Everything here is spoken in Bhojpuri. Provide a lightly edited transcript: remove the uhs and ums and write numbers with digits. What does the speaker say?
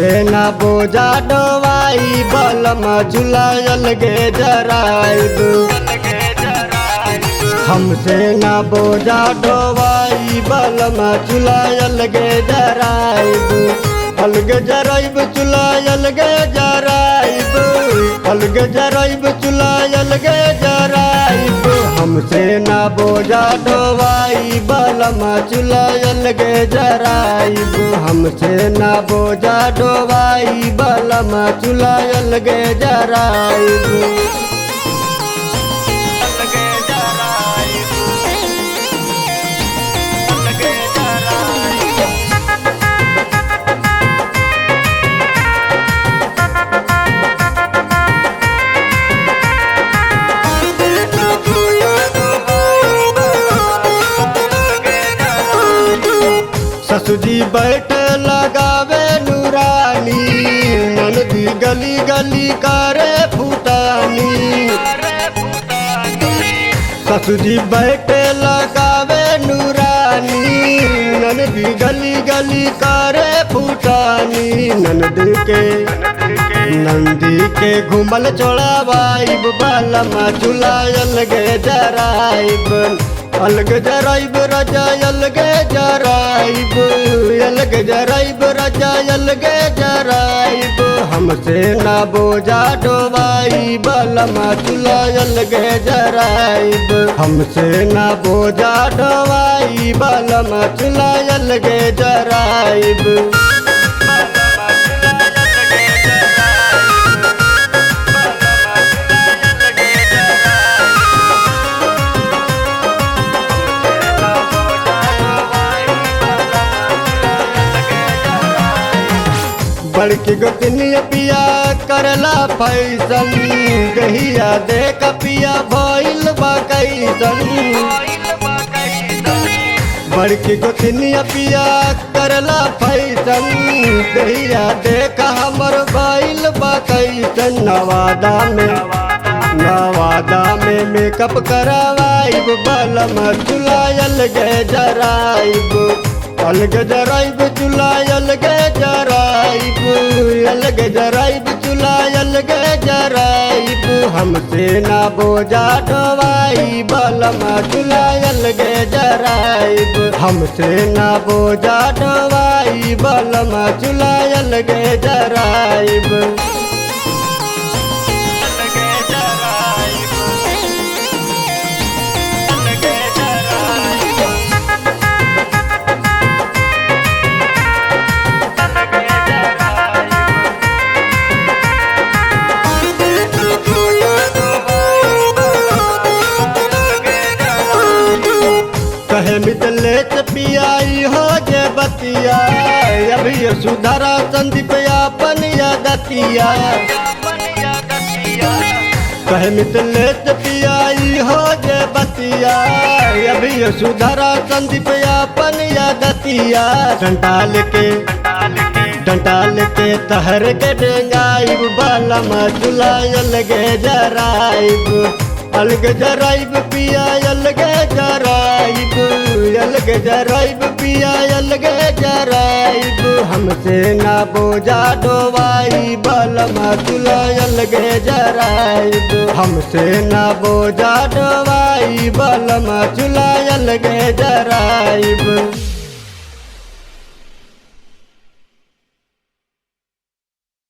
हमसे ना बोझा ढोवाई बलम झुलायल गे जराइब। हमसे ना बोझा ढोवाई बलम झुलायल गे जराइब। अलग जराइब चुलायल गे जराइब, अलग जराइब चुलायल गे जराइब। हमसे ना बोझा ढोवाई बलम चुलायल गे जराइब। हमसे ना बोझा ढोवाई बलम चुलायल गे जराइब। ससुजी बैठ लगावे नूरानी, ननदी गली गली करे फूटानी। ससुजी बैठ लगावे नूरानी, ननदी गली गली करे फूटानी। नंदी के घुमल छोड़ावाइब बलम झुलायल गे जराइब। अलग जराइब रजा अलग जराइब, अलग जराइब रजा अलग जराइब। हमसे ना बोझा ढोवाई बलम चुलायल गे जराइब। हमसे ना बोझा ढोवाई बलम चुलायल गे जराइब। बड़की गोतनिया पिया करला फैसन, गहिया देख पिया भइल बा कैसन। बड़की गोतनिया पिया करला फैसन, गहिया देख हमर भइल बा कैसन। नवादा में मेकअप करवाइब बलम चुलायल गे जराइब। अलग जराइब चुलायल गे जराइब, अलग जराइब चुलायल गे जराइब। हमसे ना बोझा ढोवाई बलम चुलायल गे जराइब। हमसे ना बोझा ढोवाई बलम चुलायल गे जराइब। कहे मितलेच पियाई हो जे बतिया, अभी सुधारा संदीप अपन दतिया। कहे मितलेच पियाई हो जे बतिया, अभी सुधारा संदीप अपन दतिया। डंटाल के तहर के डेंगाइब बलम चुलायल गे जराइब। अलग जराइब पिया अलग जराइब, अलग जराइब पिया अलग जराइब। हमसे ना बोझा ढोवाई बलम चुलायल गे जराइब। हमसे ना बोझा ढोवाई बलम चुलायल गे जराइब।